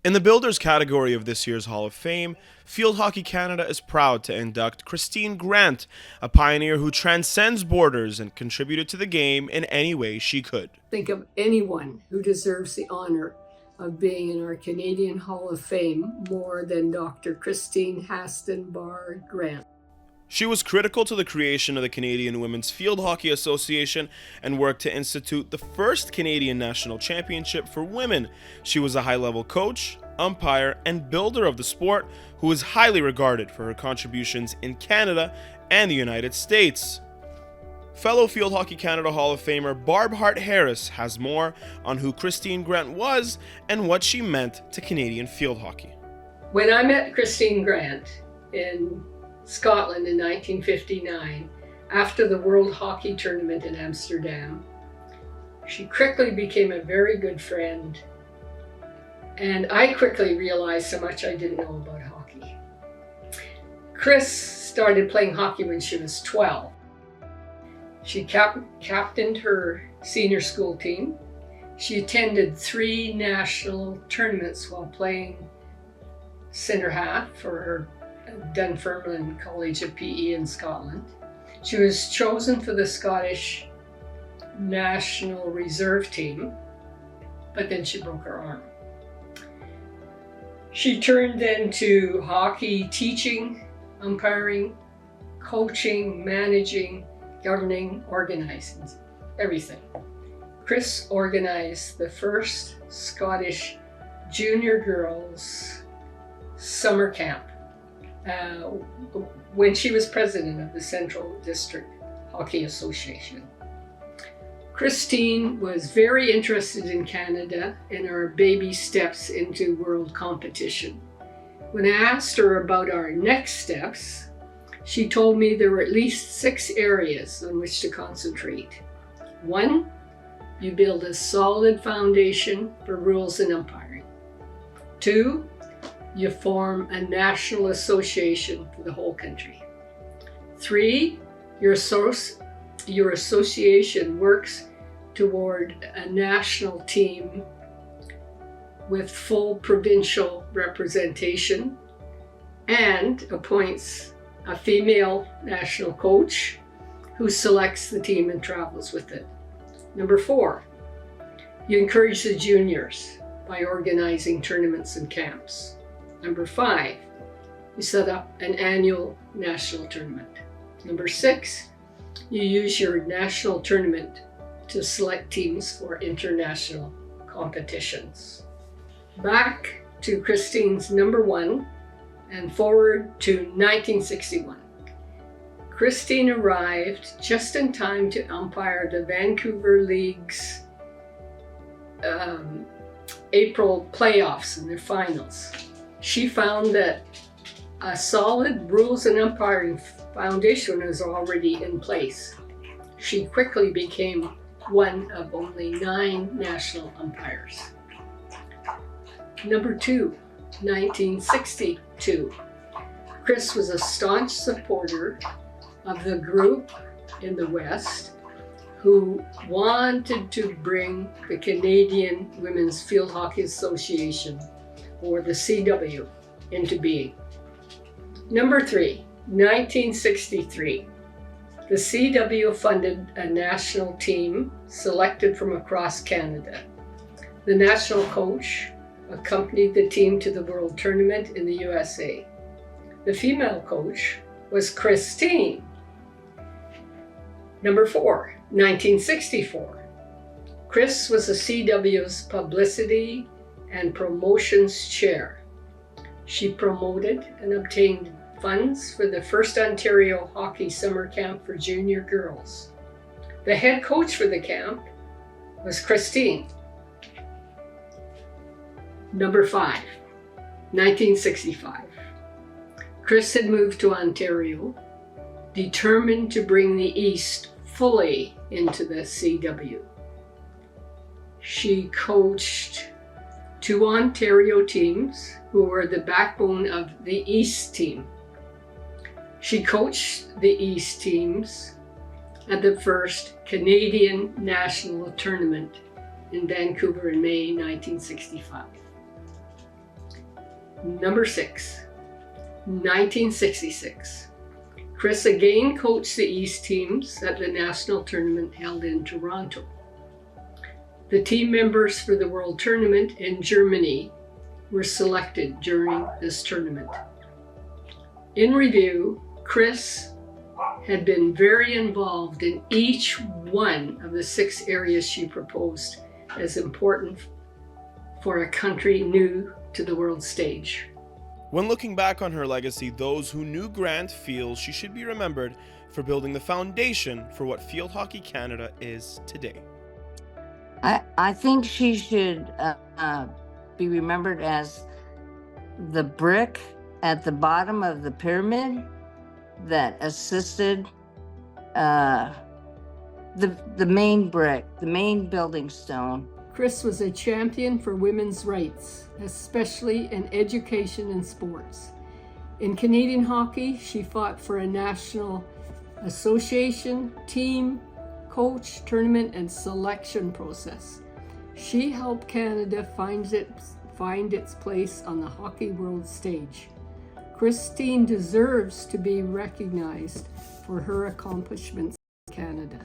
In the Builders category of this year's Hall of Fame, Field Hockey Canada is proud to induct Christine Grant, a pioneer who transcends borders and contributed to the game in any way she could. Think of anyone who deserves the honor of being in our Canadian Hall of Fame more than Dr. Christine Hastenbar Grant. She was critical to the creation of the Canadian Women's Field Hockey Association and worked to institute the first Canadian National Championship for women. She was a high-level coach, umpire, and builder of the sport who is highly regarded for her contributions in Canada and the United States. Fellow Field Hockey Canada Hall of Famer Barb Hart-Harris has more on who Christine Grant was and what she meant to Canadian field hockey. When I met Christine Grant in Scotland in 1959, after the World Hockey Tournament in Amsterdam, she quickly became a very good friend, and I quickly realized how much I didn't know about hockey. Chris started playing hockey when she was 12. She captained her senior school team. She attended 3 national tournaments while playing centre half for her Dunfermline College of PE in Scotland. She was chosen for the Scottish National Reserve team, but then she broke her arm. She turned then to hockey teaching, umpiring, coaching, managing, governing, organizing, everything. Chris organized the first Scottish junior girls summer camp when she was president of the Central District Hockey Association. Christine was very interested in Canada and our baby steps into world competition. When I asked her about our next steps, she told me there were at least 6 areas on which to concentrate. 1, you build a solid foundation for rules and umpiring. 2, you form a national association for the whole country. 3, your association works toward a national team with full provincial representation and appoints a female national coach who selects the team and travels with it. Number 4, you encourage the juniors by organizing tournaments and camps. Number 5, you set up an annual national tournament. Number 6, you use your national tournament to select teams for international competitions. Back to Christine's number 1 and forward to 1961. Christine arrived just in time to umpire the Vancouver League's April playoffs and their finals. She found that a solid rules and umpiring foundation was already in place. She quickly became one of only 9 national umpires. Number 2, 1962. Chris was a staunch supporter of the group in the West who wanted to bring the Canadian Women's Field Hockey Association, or the CW, into being. Number 3, 1963. The CW funded a national team selected from across Canada. The national coach accompanied the team to the World Tournament in the USA. The female coach was Christine. Number 4, 1964. Chris was the CW's publicity and promotions chair. She promoted and obtained funds for the first Ontario Hockey Summer Camp for junior girls. The head coach for the camp was Christine. Number 5, 1965. Chris had moved to Ontario, determined to bring the East fully into the CW. She coached 2 Ontario teams who were the backbone of the East team. She coached the East teams at the first Canadian National Tournament in Vancouver in May 1965. Number 6, 1966. Chris again coached the East teams at the national tournament held in Toronto. The team members for the World Tournament in Germany were selected during this tournament. In review, Chris had been very involved in each one of the 6 areas she proposed as important for a country new to the world stage. When looking back on her legacy, those who knew Grant feel she should be remembered for building the foundation for what Field Hockey Canada is today. I think she should be remembered as the brick at the bottom of the pyramid that assisted the main brick, the main building stone. Chris was a champion for women's rights, especially in education and sports. In Canadian hockey, she fought for a national association, team, coach, tournament, and selection process. She helped Canada find its place on the hockey world stage. Christine deserves to be recognized for her accomplishments in Canada.